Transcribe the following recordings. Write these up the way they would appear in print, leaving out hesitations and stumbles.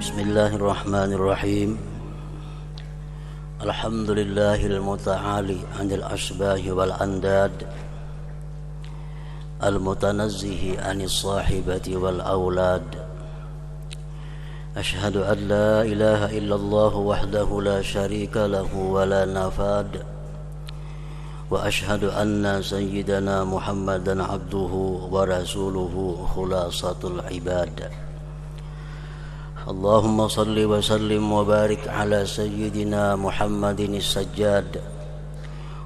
Bismillahirrahmanirrahim. Alhamdulillahil muta'ali 'anil asbahi wal andad, al-mutanazzihi 'anis sahibati wal aulad. Ashhadu an la ilaha illallah wahdahu la syarika lahu wa la nafad. Wa ashhadu anna sayyidana Muhammadan abduhu wa rasuluhu khulasatul ibad. Allahumma salli wa sallim wa barik ala sayyidina Muhammadin as-sajjad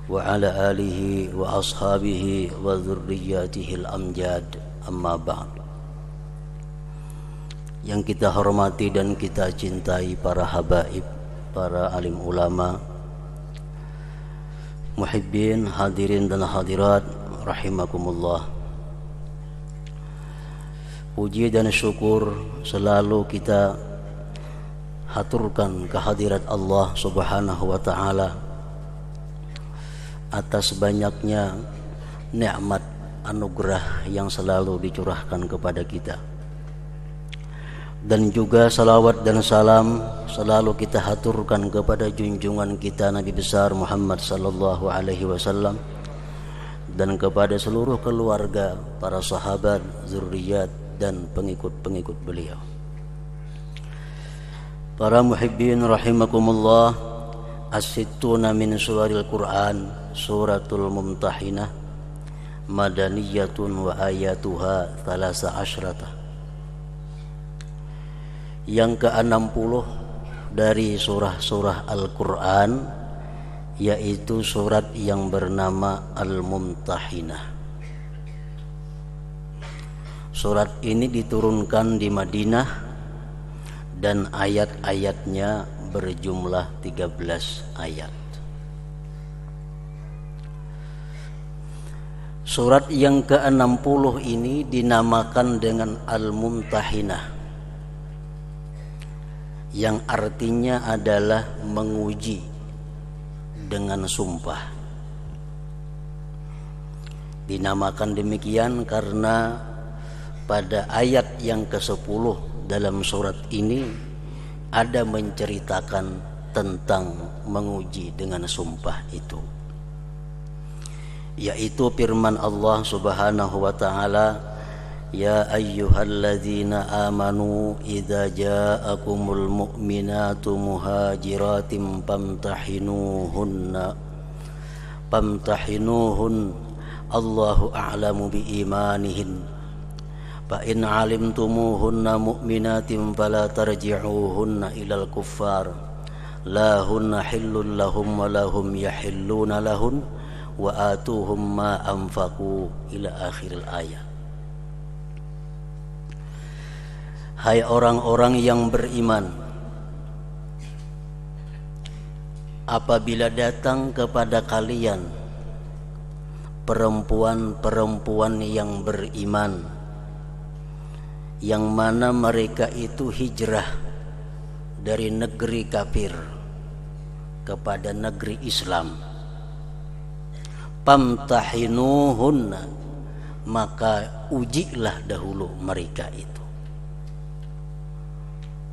wa ala alihi wa ashabihi wa dhurriyyatihi al-amjad, amma ba'd. Yang kita hormati dan kita cintai para habaib, para alim ulama, muhibbin, hadirin dan hadirat rahimakumullah. Puji dan syukur selalu kita haturkan kehadirat Allah Subhanahu wa ta'ala atas banyaknya nikmat anugerah yang selalu dicurahkan kepada kita. Dan juga salawat dan salam selalu kita haturkan kepada junjungan kita Nabi besar Muhammad sallallahu alaihi wasallam dan kepada seluruh keluarga, para sahabat, zuriat dan pengikut-pengikut beliau. Para muhibbin rahimakumullah, as-sittuna min suril Quran, suratul Mumtahinah, madaniyatun wa ayatuha 13. Yang ke-60 dari surah-surah Al-Quran, yaitu surat yang bernama Al-Mumtahinah. Surat ini diturunkan di Madinah dan ayat-ayatnya berjumlah 13 ayat. Surat yang ke-60 ini dinamakan dengan Al-Mumtahinah, yang artinya adalah menguji dengan sumpah. Dinamakan demikian karena pada ayat yang ke-10 dalam surat ini ada menceritakan tentang menguji dengan sumpah itu, yaitu firman Allah Subhanahu wa ta'ala, ya ayyuhalladzina amanu idza ja'akumul mu'minatu muhajiratin famtahinuhun Allahu a'lamu biimanihin fa in 'alimtumuhunna mu'minatin fala tarji'uhunna ilal kuffar la hunna hillun lahum wa lahum yahilluna lahun wa atuhum ma anfaqu ila akhiril ayat. Hai orang-orang yang beriman, apabila datang kepada kalian perempuan-perempuan yang beriman, yang mana mereka itu hijrah dari negeri kafir kepada negeri Islam, famtahinuhunna, maka ujilah dahulu mereka itu,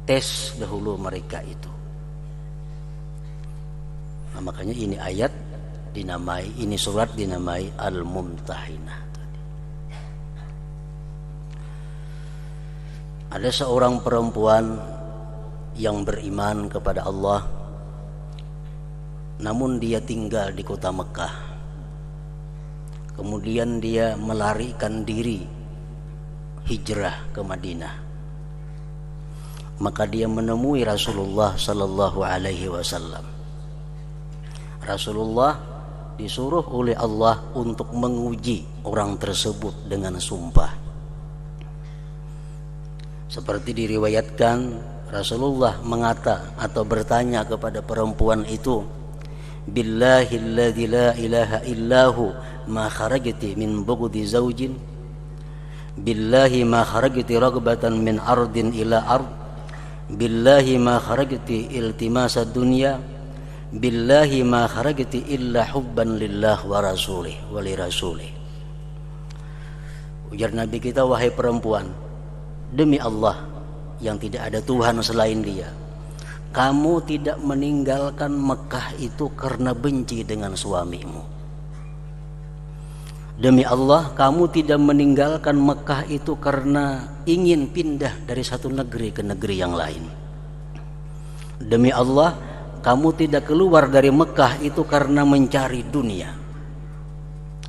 tes dahulu mereka itu. Nah, makanya ini ayat dinamai, ini surat dinamai Al-Mumtahinah. Ada seorang perempuan yang beriman kepada Allah, namun dia tinggal di kota Mekah. Kemudian dia melarikan diri hijrah ke Madinah. Maka dia menemui Rasulullah sallallahu alaihi wasallam. Rasulullah disuruh oleh Allah untuk menguji orang tersebut dengan sumpah. Seperti diriwayatkan, Rasulullah mengata atau bertanya kepada perempuan itu, billahilladzi la ilaha illahu ma kharajti min bughdi zaujin, billahi ma kharajti ragbatan min ardin ila ard, billahi ma kharajti iltimasa dunya, billahi ma kharajti illa hubban lillah wa rasulih wa li rasulih. Ujar Nabi kita, wahai perempuan, demi Allah, yang tidak ada Tuhan selain Dia. Kamu tidak meninggalkan Mekah itu karena benci dengan suamimu. Demi Allah, kamu tidak meninggalkan Mekah itu karena ingin pindah dari satu negeri ke negeri yang lain. Demi Allah, kamu tidak keluar dari Mekah itu karena mencari dunia.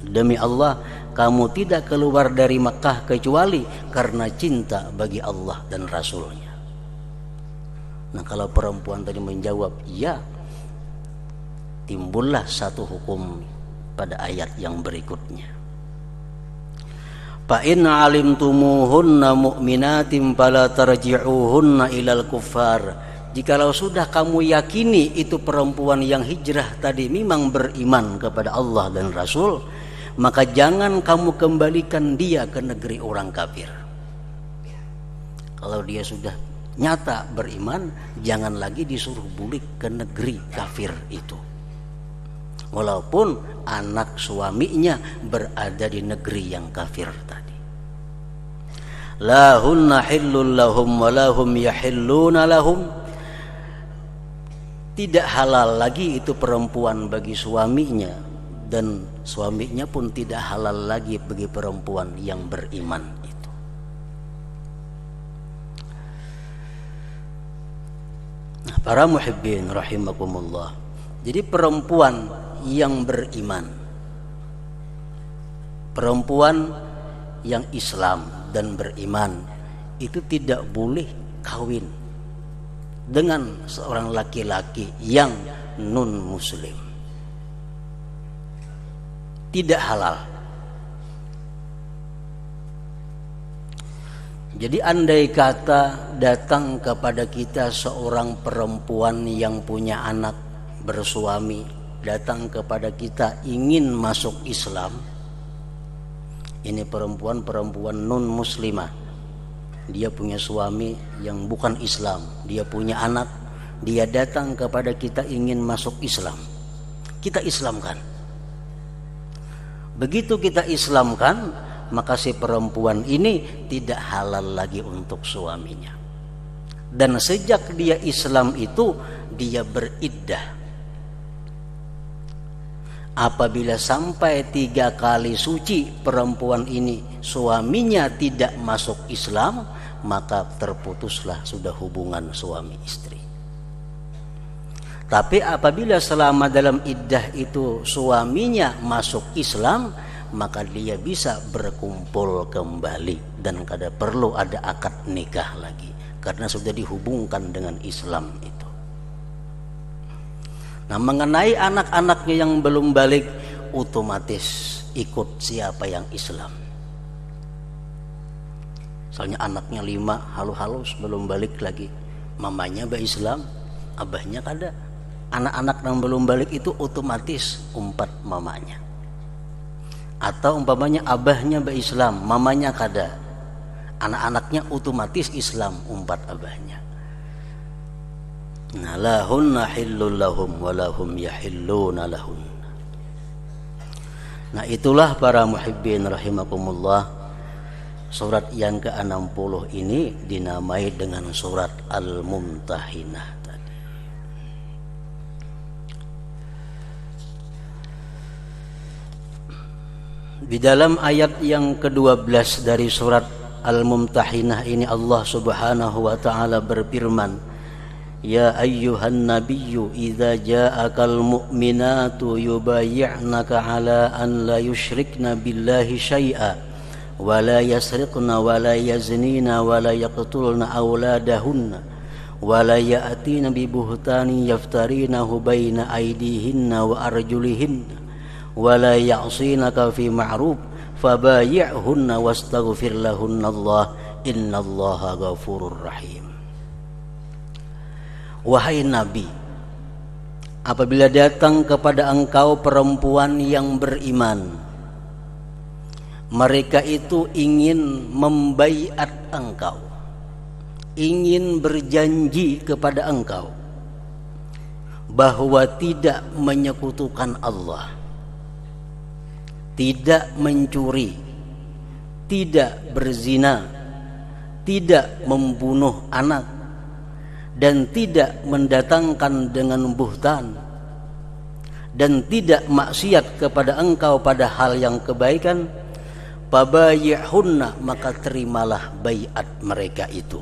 Demi Allah, kamu tidak keluar dari Mekah kecuali karena cinta bagi Allah dan Rasulnya. Nah, kalau perempuan tadi menjawab iya, timbullah satu hukum pada ayat yang berikutnya. Fa in alimtumuhunna mu'minatin fala tarji'uhunna ilal kuffar. Jikalau sudah kamu yakini itu perempuan yang hijrah tadi memang beriman kepada Allah dan Rasul, maka jangan kamu kembalikan dia ke negeri orang kafir. Kalau dia sudah nyata beriman, jangan lagi disuruh balik ke negeri kafir itu, walaupun anak suaminya berada di negeri yang kafir tadi. La hunna hillul lahum wa lahum yahilluna lahum. Tidak halal lagi itu perempuan bagi suaminya, dan suaminya pun tidak halal lagi bagi perempuan yang beriman itu. Nah, para muhibbin rahimakumullah, jadi perempuan yang beriman, perempuan yang Islam dan beriman itu tidak boleh kawin dengan seorang laki-laki yang non muslim. Tidak halal. Jadi andai kata datang kepada kita seorang perempuan yang punya anak, bersuami, datang kepada kita ingin masuk Islam. Ini perempuan non muslimah, dia punya suami yang bukan Islam, dia punya anak, dia datang kepada kita ingin masuk Islam, kita Islamkan. Begitu kita Islamkan, maka si perempuan ini tidak halal lagi untuk suaminya. Dan sejak dia Islam itu, dia beriddah. Apabila sampai 3 kali suci perempuan ini suaminya tidak masuk Islam, maka terputuslah sudah hubungan suami istri. Tapi apabila selama dalam iddah itu suaminya masuk Islam, maka dia bisa berkumpul kembali dan kada perlu ada akad nikah lagi karena sudah dihubungkan dengan Islam itu. Nah, mengenai anak-anaknya yang belum balik, otomatis ikut siapa yang Islam. Soalnya anaknya 5 halus-halus belum balik lagi, mamanya Islam, abahnya kada. Anak-anak yang belum balik itu otomatis umpat mamanya. Atau umpamanya abahnya Islam, mamanya kada, anak-anaknya otomatis Islam, umpat abahnya. Nah, lahunna hillul lahum wa lahum yahilluna lahun. Nah, itulah para muhibbin rahimakumullah, surat yang ke-60 ini dinamai dengan surat Al-Mumtahinah tadi. Di dalam ayat yang ke-12 dari surat Al-Mumtahinah ini Allah Subhanahu wa taala berfirman, Ya ayyuhan nabiyyu idza ja'akal mu'minatu yubayyi'naka ala an la yushrikna billahi syai'a wa la yasriqna wa la yaznina wa la yaqtulna awladahunna wa la ya'tina bi buhtanin yaftarinahu baina aydihinna wa arjulihinna wa la ya'sinaka fi ma'ruf fabayyi'hunna wastaghfir lahunna Allah innallaha ghafurur rahim. Wahai Nabi, apabila datang kepada engkau perempuan yang beriman, mereka itu ingin membaiat engkau, ingin berjanji kepada engkau bahwa tidak menyekutukan Allah, tidak mencuri, tidak berzina, tidak membunuh anak, dan tidak mendatangkan dengan buhtan, dan tidak maksiat kepada engkau pada hal yang kebaikan, fabayyihunna, maka terimalah baiat mereka itu,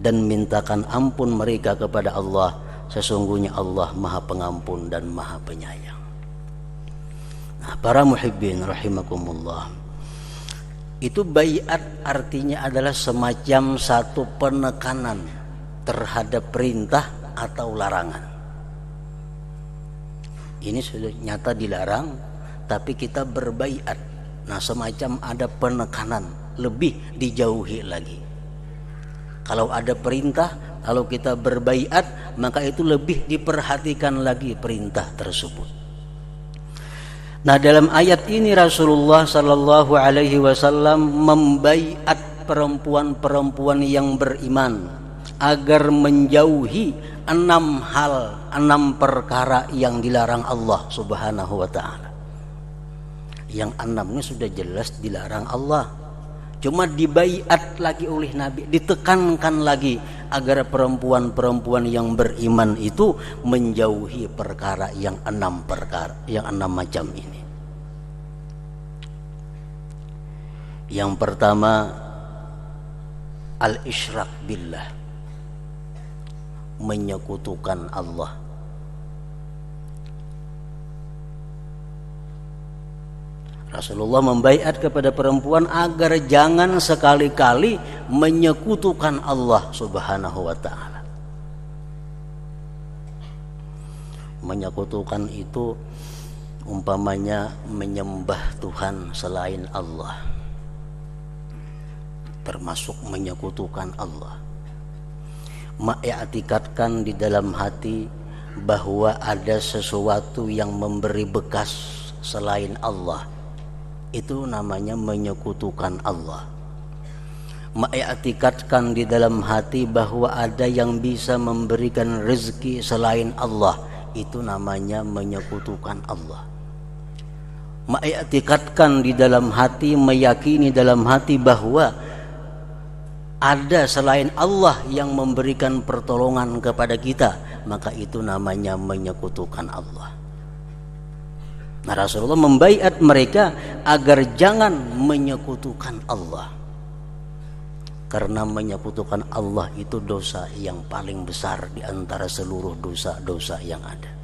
dan mintakan ampun mereka kepada Allah, sesungguhnya Allah Maha Pengampun dan Maha Penyayang. Nah, para muhibbin rahimakumullah, itu baiat artinya adalah semacam satu penekanan terhadap perintah atau larangan. Ini sudah nyata dilarang, tapi kita berbaiat. Nah, semacam ada penekanan, lebih dijauhi lagi. Kalau ada perintah, kalau kita berbaiat, maka itu lebih diperhatikan lagi perintah tersebut. Nah, dalam ayat ini Rasulullah Sallallahu Alaihi Wasallam membaiat perempuan-perempuan yang beriman agar menjauhi 6 perkara yang dilarang Allah Subhanahu Wa Taala. Yang 6 ini sudah jelas dilarang Allah, cuma dibaiat lagi oleh Nabi, ditekankan lagi agar perempuan-perempuan yang beriman itu menjauhi perkara yang 6 perkara, yang 6 macam ini. Yang pertama, al-isyrak billah, menyekutukan Allah. Rasulullah membaiat kepada perempuan agar jangan sekali-kali menyekutukan Allah Subhanahu wa Ta'ala. Menyekutukan itu umpamanya menyembah Tuhan selain Allah, termasuk menyekutukan Allah. Mengiktikadkan di dalam hati bahwa ada sesuatu yang memberi bekas selain Allah, itu namanya menyekutukan Allah. Mengiktikadkan di dalam hati bahwa ada yang bisa memberikan rezeki selain Allah, itu namanya menyekutukan Allah. Mengiktikadkan di dalam hati, meyakini dalam hati bahwa ada selain Allah yang memberikan pertolongan kepada kita, maka itu namanya menyekutukan Allah. Nah, Rasulullah membaiat mereka agar jangan menyekutukan Allah, karena menyekutukan Allah itu dosa yang paling besar di antara seluruh dosa-dosa yang ada.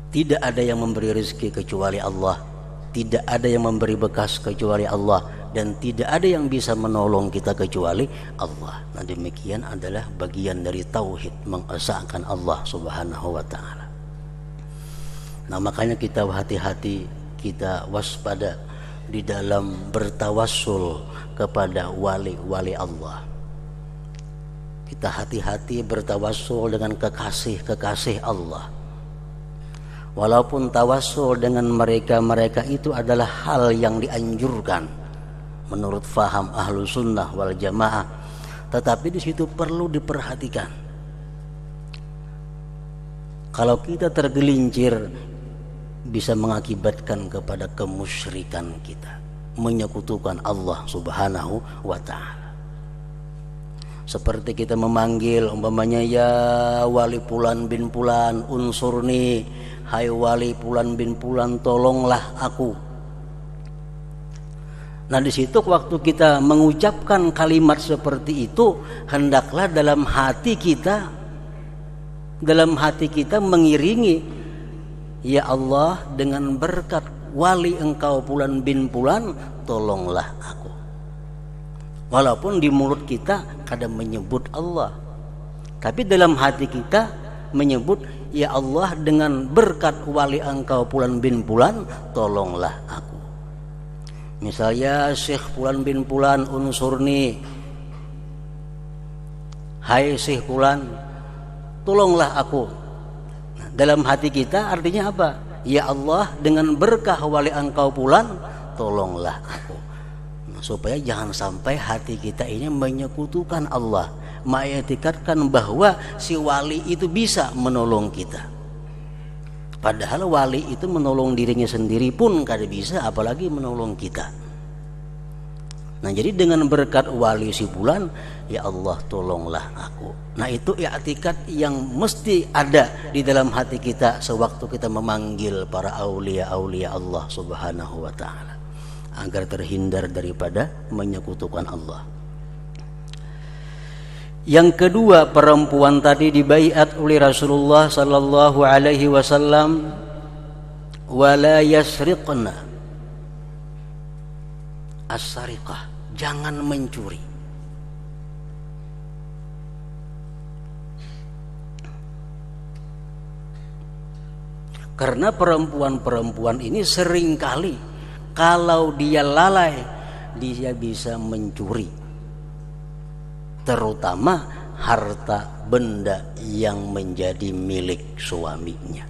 Tidak ada yang memberi rezeki kecuali Allah, tidak ada yang memberi bekas kecuali Allah, dan tidak ada yang bisa menolong kita kecuali Allah. Nah, demikian adalah bagian dari tauhid, mengesahkan Allah Subhanahu wa Ta'ala. Nah, makanya kita hati-hati, kita waspada di dalam bertawassul kepada wali-wali Allah. Kita hati-hati bertawassul dengan kekasih-kekasih Allah. Walaupun tawassul dengan mereka itu adalah hal yang dianjurkan menurut faham ahlu sunnah wal jamaah, tetapi di situ perlu diperhatikan. Kalau kita tergelincir, bisa mengakibatkan kepada kemusyrikan kita, menyekutukan Allah Subhanahu wa Ta'ala. Seperti kita memanggil umpamanya, ya wali Fulan bin Fulan unsurni, hai wali Fulan bin Fulan tolonglah aku. Nah, di situ waktu kita mengucapkan kalimat seperti itu, hendaklah dalam hati kita mengiringi, ya Allah, dengan berkat wali engkau Fulan bin Fulan, tolonglah aku. Walaupun di mulut kita kadang menyebut Allah, tapi dalam hati kita menyebut, ya Allah, dengan berkat wali engkau Fulan bin Fulan, tolonglah aku. Misalnya Syekh Fulan bin Fulan unsurni, hai Syekh Fulan, tolonglah aku. Nah, dalam hati kita artinya apa? Ya Allah, dengan berkah wali engkau Fulan, tolonglah aku. Nah, supaya jangan sampai hati kita ini menyekutukan Allah, mengiktikadkan bahwa si wali itu bisa menolong kita. Padahal wali itu menolong dirinya sendiri pun kada bisa, apalagi menolong kita. Nah, jadi dengan berkat wali si bulan, ya Allah tolonglah aku. Nah, itu i'tikad yang mesti ada di dalam hati kita sewaktu kita memanggil para aulia-aulia Allah Subhanahu wa taala, agar terhindar daripada menyekutukan Allah. Yang kedua, perempuan tadi dibaiat oleh Rasulullah sallallahu alaihi wasallam, wala yasriqna, as-sariqah, jangan mencuri. Karena perempuan-perempuan ini seringkali kalau dia lalai, dia bisa mencuri, terutama harta benda yang menjadi milik suaminya.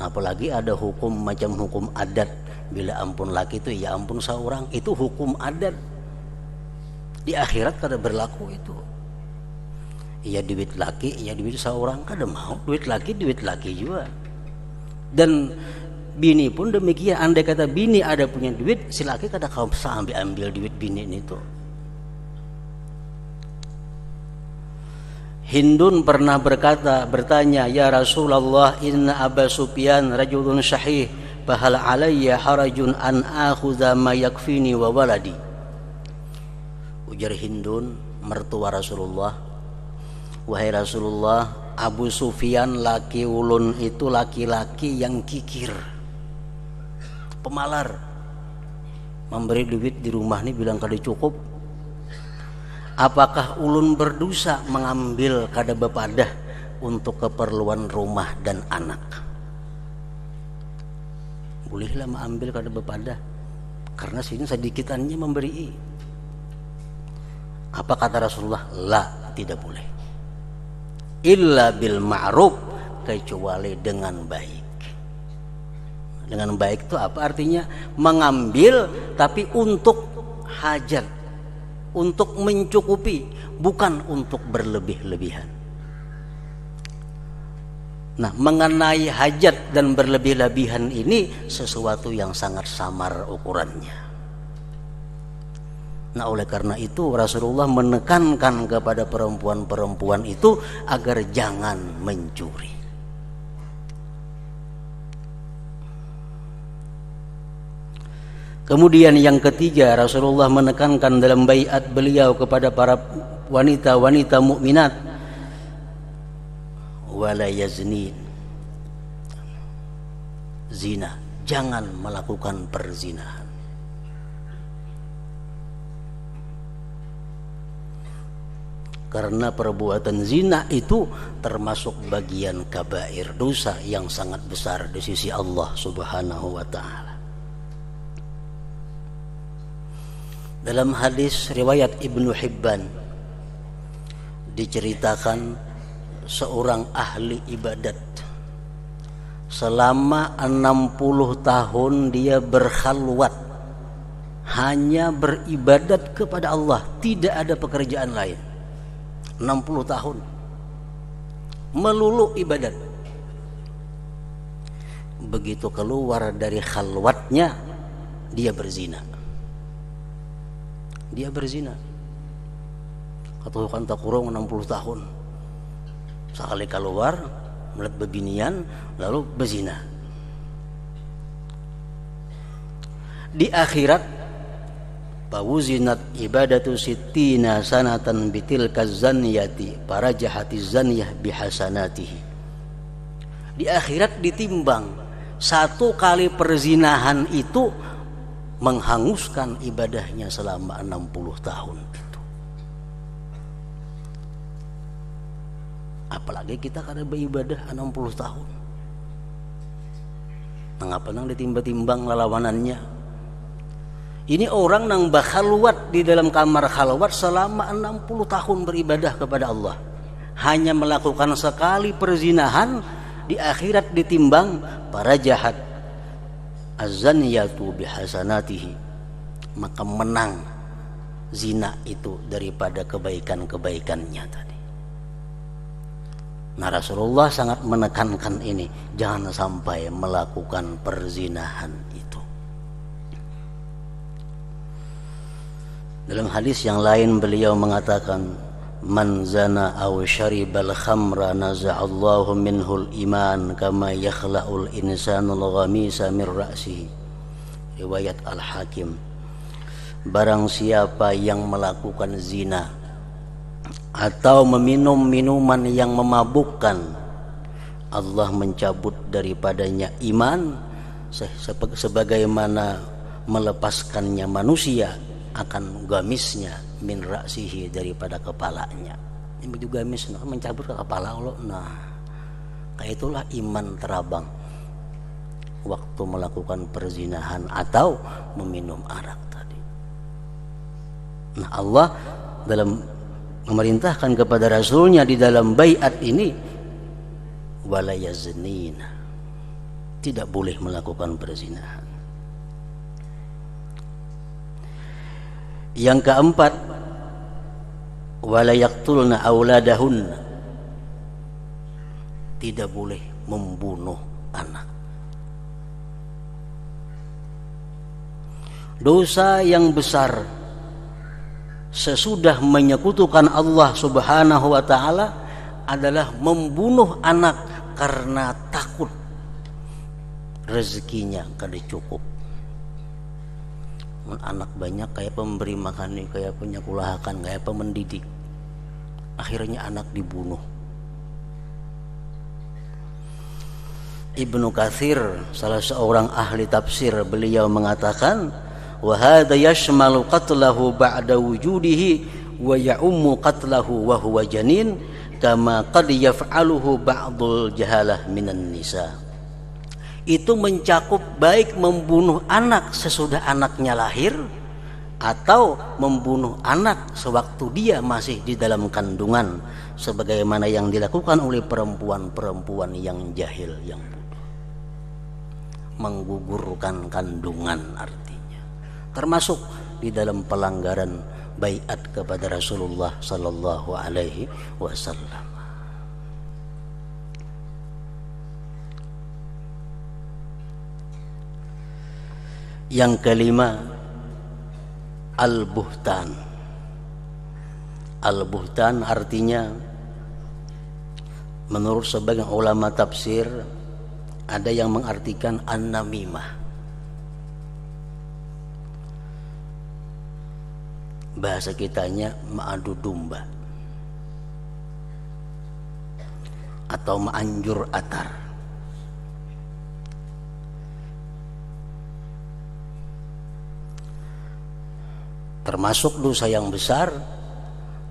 Apalagi ada hukum macam hukum adat, bila ampun laki itu ya ampun seorang, itu hukum adat. Di akhirat kada berlaku itu. Ya duit laki, ya duit seorang, kada mau. Duit laki juga. Dan bini pun demikian. Andai kata bini ada punya duit, si laki kada kau bisa ambil duit bini itu. Hindun pernah bertanya, ya Rasulullah, inna Aba Sufyan rajulun syahih, fahal alayya harajun an akhudha ma yakfini wa waladi. Ujar Hindun, mertua Rasulullah, wahai Rasulullah, Abu Sufyan laki ulun itu laki-laki yang kikir, pemalar, memberi duit di rumah ini bilang kada cukup. Apakah ulun berdosa mengambil kada bepadah untuk keperluan rumah dan anak? Bolehlah mengambil kada bepadah, karena sini sedikitannya memberi. Apa kata Rasulullah? La, tidak boleh. Illa bil ma'ruf, kecuali dengan baik. Dengan baik itu apa artinya? Mengambil tapi untuk hajat, untuk mencukupi, bukan untuk berlebih-lebihan. Nah, mengenai hajat dan berlebih-lebihan ini sesuatu yang sangat samar ukurannya. Nah, oleh karena itu Rasulullah menekankan kepada perempuan-perempuan itu agar jangan mencuri. Kemudian yang ketiga, Rasulullah menekankan dalam baiat beliau kepada para wanita-wanita mukminat, wala yaznin, zina, jangan melakukan perzinahan. Karena perbuatan zina itu termasuk bagian kabair, dosa yang sangat besar di sisi Allah Subhanahu wa taala. Dalam hadis riwayat Ibnu Hibban diceritakan seorang ahli ibadat selama 60 tahun dia berkhalwat, hanya beribadat kepada Allah, tidak ada pekerjaan lain. 60 tahun melulu ibadat. Begitu keluar dari khalwatnya, dia berzina. Dia berzina. Katakan tak kurang 60 tahun. Sekali keluar melihat bebinian lalu berzina. Di akhirat, fawuzinat ibadatu sittina sanatan bitilka zaniyati farajahati zaniyah bihasanatihi. Di akhirat ditimbang, satu kali perzinahan itu menghanguskan ibadahnya selama 60 tahun itu. Apalagi kita kada beribadah 60 tahun. Ngapa nang ditimbang-timbang lalawanannya. Ini orang nang bakhalwat di dalam kamar khalwat selama 60 tahun beribadah kepada Allah. Hanya melakukan sekali perzinahan, di akhirat ditimbang para jahat. Az-zaniyatu bihasanatihi, maka menang zina itu daripada kebaikan-kebaikannya tadi. Nah, Rasulullah sangat menekankan ini, jangan sampai melakukan perzinahan itu. Dalam hadis yang lain beliau mengatakan, man zana aw syaribal khamra naza'allahu minhul iman kama yakhla'ul insanul ghamisa min ra'sihi. Riwayat Al-Hakim. Barang siapa yang melakukan zina atau meminum minuman yang memabukkan, Allah mencabut daripadanya iman sebagaimana melepaskannya manusia akan gamisnya min ra'sihi, daripada kepalanya. Ini juga gamis, mencabut ke kepala Allah. Nah, kayak itulah iman terabang waktu melakukan perzinahan atau meminum arak tadi. Nah, Allah dalam memerintahkan kepada Rasulnya di dalam baiat ini, wala yaznina, tidak boleh melakukan perzinahan. Yang keempat, wala yaqtulna auladahunna, tidak boleh membunuh anak. Dosa yang besar sesudah menyekutukan Allah Subhanahu wa taala adalah membunuh anak karena takut rezekinya kada cukup. Anak banyak kayak pemberi makan nih, kayak penyekolahakan, kayak pemendidik, akhirnya anak dibunuh. Ibnu Katsir, salah seorang ahli tafsir, beliau mengatakan, wa hadza yashmalu qatlahu ba'da wujudihi wa ya'ummu qatlahu wa huwa janin kama qad yaf'aluhu ba'dul jahalah minan nisa. Itu mencakup baik membunuh anak sesudah anaknya lahir atau membunuh anak sewaktu dia masih di dalam kandungan, sebagaimana yang dilakukan oleh perempuan-perempuan yang jahil, yang bodoh. Menggugurkan kandungan artinya termasuk di dalam pelanggaran baiat kepada Rasulullah sallallahu alaihi wasallam. Yang kelima, al-buhtan. Al-buhtan artinya, menurut sebagian ulama tafsir, ada yang mengartikan an-namimah. Bahasa kitanya ma'adu domba atau ma'anjur atar. Termasuk dosa yang besar,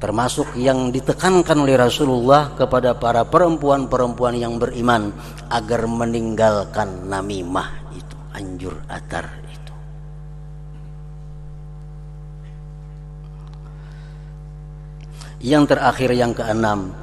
termasuk yang ditekankan oleh Rasulullah kepada para perempuan-perempuan yang beriman agar meninggalkan namimah itu, anjur atar itu. Yang terakhir, yang keenam,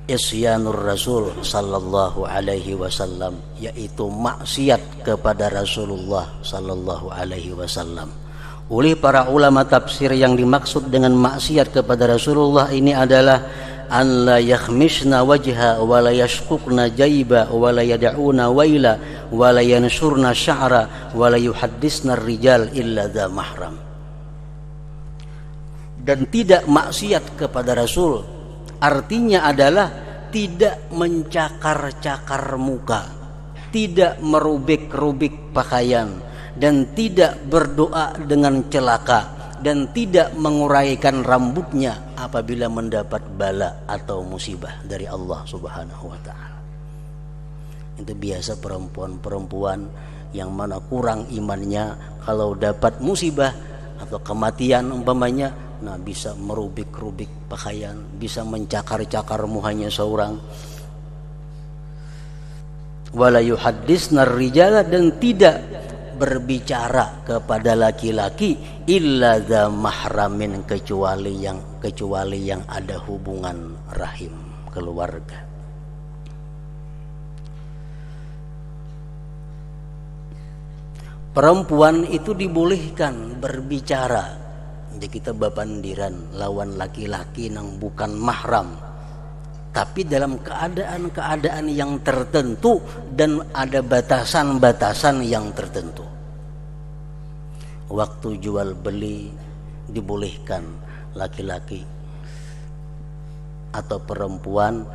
isyanur Rasul sallallahu alaihi wasallam, yaitu maksiat kepada Rasulullah sallallahu alaihi wasallam. Oleh para ulama tafsir, yang dimaksud dengan maksiat kepada Rasulullah ini adalah an la yakhmishna wajha wa la yashquqna jayba wa la yad'una waila wa la yanshurna sya'ra wa la yuhaddisna ar-rijal illa dha mahram. Dan tidak maksiat kepada Rasul artinya adalah tidak mencakar-cakar muka, tidak merubik-rubik pakaian, dan tidak berdoa dengan celaka, dan tidak menguraikan rambutnya apabila mendapat bala atau musibah dari Allah Subhanahu wa taala. Itu biasa perempuan-perempuan yang mana kurang imannya, kalau dapat musibah atau kematian umpamanya, nah bisa merubik-rubik pakaian, bisa mencakar-cakar muhanya seorang. Wala yuhaddisna ar-rijala, dan tidak berbicara kepada laki-laki illa dza mahramin, kecuali yang ada hubungan rahim keluarga. Perempuan itu dibolehkan berbicara, jadi kita babandiran lawan laki-laki nang bukan mahram, tapi dalam keadaan-keadaan yang tertentu dan ada batasan-batasan yang tertentu. Waktu jual beli dibolehkan laki-laki atau perempuan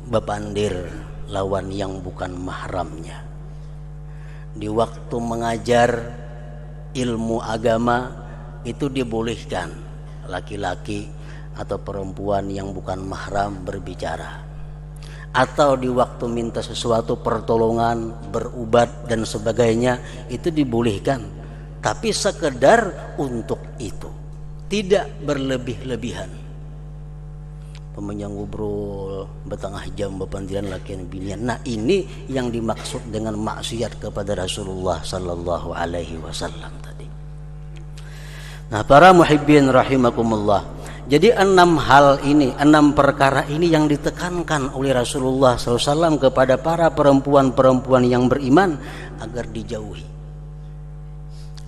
bepandir lawan yang bukan mahramnya. Di waktu mengajar ilmu agama itu dibolehkan laki-laki atau perempuan yang bukan mahram berbicara, atau di waktu minta sesuatu pertolongan, berubat dan sebagainya, itu dibolehkan, tapi sekedar untuk itu, tidak berlebih-lebihan. Pemenjang ngobrol betengah jam bepandiran lakian binian. Nah, ini yang dimaksud dengan maksiat kepada Rasulullah sallallahu alaihi wasallam tadi. Nah, para muhibbin rahimakumullah. Jadi 6 hal ini, 6 perkara ini yang ditekankan oleh Rasulullah SAW kepada para perempuan-perempuan yang beriman agar dijauhi.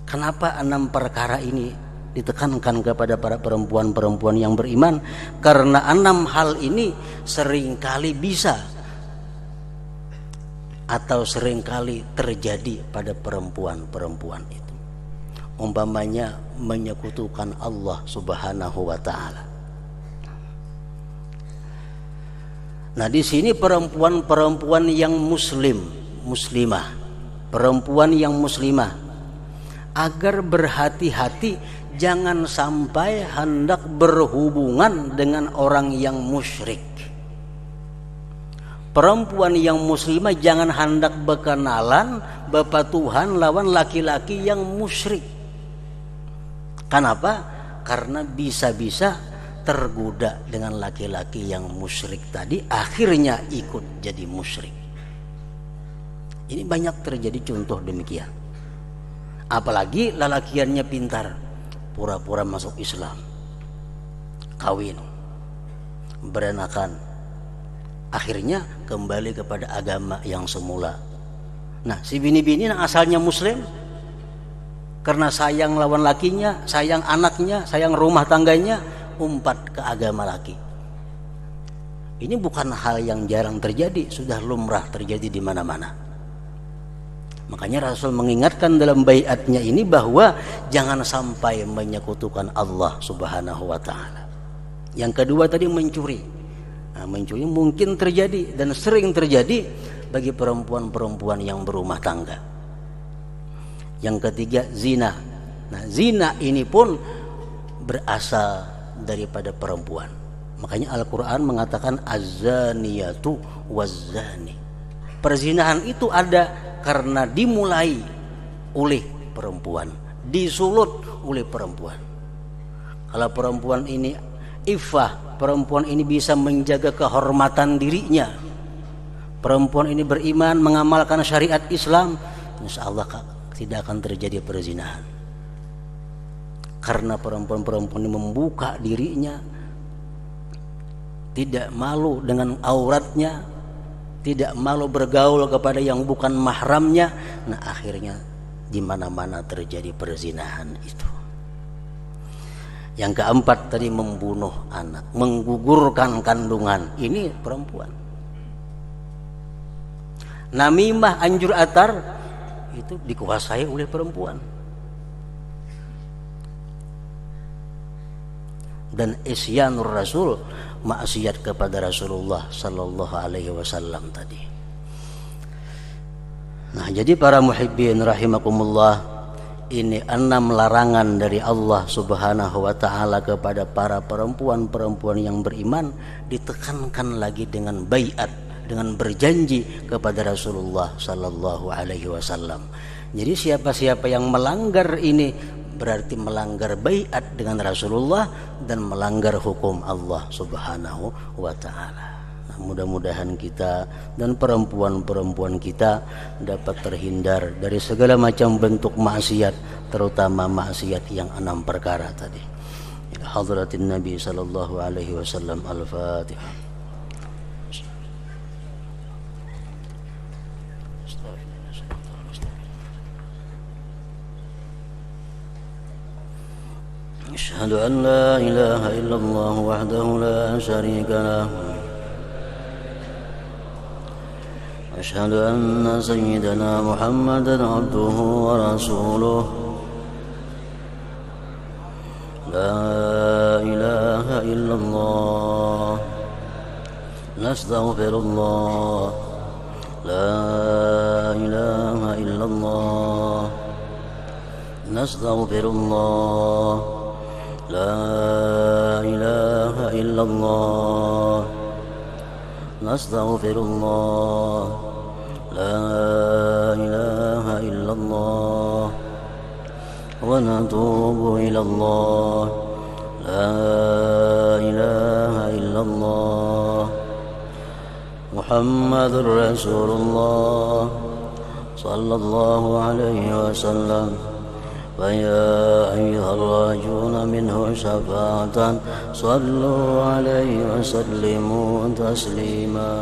Kenapa 6 perkara ini ditekankan kepada para perempuan-perempuan yang beriman? Karena 6 hal ini seringkali bisa atau seringkali terjadi pada perempuan-perempuan itu. Umpamanya menyekutukan Allah Subhanahu wa taala. Nah, di sini perempuan-perempuan yang muslimah, perempuan yang muslimah agar berhati-hati jangan sampai hendak berhubungan dengan orang yang musyrik. Perempuan yang muslimah jangan hendak berkenalan, bepatuhan lawan laki-laki yang musyrik. Kenapa? Karena bisa-bisa tergoda dengan laki-laki yang musyrik tadi, akhirnya ikut jadi musyrik. Ini banyak terjadi contoh demikian. Apalagi lalakiannya pintar, pura-pura masuk Islam, kawin, berenakan, akhirnya kembali kepada agama yang semula. Nah, si bini-bini yang asalnya muslim, karena sayang lawan lakinya, sayang anaknya, sayang rumah tangganya, umpat ke agama laki. Ini bukan hal yang jarang terjadi, sudah lumrah terjadi di mana-mana. Makanya Rasul mengingatkan dalam baiatnya ini bahwa jangan sampai menyekutukan Allah Subhanahu wa taala. Yang kedua tadi mencuri. Nah, mencuri mungkin terjadi dan sering terjadi bagi perempuan-perempuan yang berumah tangga. Yang ketiga zina. Nah, zina ini pun berasal daripada perempuan. Makanya Al-Quran mengatakan az-zaniyatu waz-zani. Perzinahan itu ada karena dimulai oleh perempuan, disulut oleh perempuan. Kalau perempuan ini iffah, perempuan ini bisa menjaga kehormatan dirinya, perempuan ini beriman, mengamalkan syariat Islam, insya Allah tidak akan terjadi perzinahan. Karena perempuan-perempuan ini membuka dirinya, tidak malu dengan auratnya, tidak malu bergaul kepada yang bukan mahramnya. Nah, akhirnya di mana-mana terjadi perzinahan itu. Yang keempat tadi membunuh anak, menggugurkan kandungan, ini perempuan. Namimah, anjur atar, itu dikuasai oleh perempuan. Dan isyanur rasul, maksiat kepada Rasulullah sallallahu alaihi wasallam tadi. Nah, jadi para muhibbin rahimakumullah, ini 6 larangan dari Allah Subhanahu wa taala kepada para perempuan-perempuan yang beriman, ditekankan lagi dengan baiat, dengan berjanji kepada Rasulullah sallallahu alaihi wasallam. Jadi siapa-siapa yang melanggar ini berarti melanggar baiat dengan Rasulullah dan melanggar hukum Allah Subhanahu wa taala. Nah, mudah-mudahan kita dan perempuan-perempuan kita dapat terhindar dari segala macam bentuk maksiat, terutama maksiat yang 6 perkara tadi. Hadratin Nabi sallallahu alaihi wasallam. Al-Fatihah. أشهد أن لا إله إلا الله وحده لا شريك له أشهد أن سيدنا محمدا عبده ورسوله لا إله إلا الله نستغفر الله لا إله إلا الله نستغفر الله لا إله إلا الله نستغفر الله لا إله إلا الله ونتوب إلى الله لا إله إلا الله محمد رسول الله صلى الله عليه وسلم فيا أيها الراجون منه شفاعة صلوا عليه وسلموا تسليما